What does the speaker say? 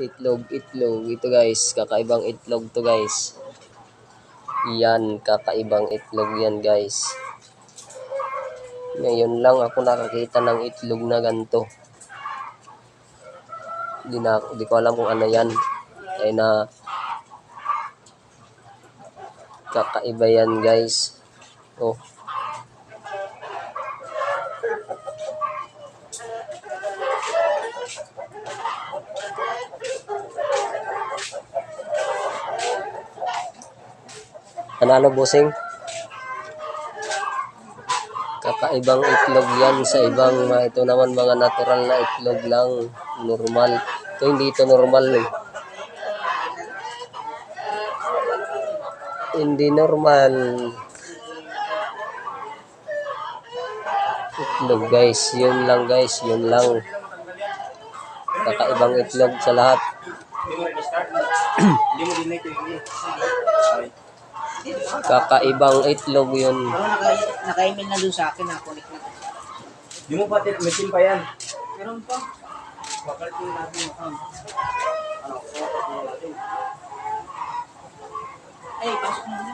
Itlog. Ito guys, kakaibang itlog to guys. Yan, kakaibang itlog yan guys. Ngayon lang ako nakakita ng itlog na ganito. Di ko alam kung ano yan. Ay na kakaiba yan guys. Oh. Panalo bossing? Kakaibang itlog yan sa ibang ito naman mga natural na itlog lang, normal. Ito hindi ito normal eh. Hindi normal. Itlog guys, yun lang guys, yun lang. Kakaibang itlog sa lahat. Kakaibang itlog yun. Naka-email na doon sa akin, na-connect na. Di mo pa, machine pa yan. Meron pa. Bakal po natin yung account. Ay, pasok mo na.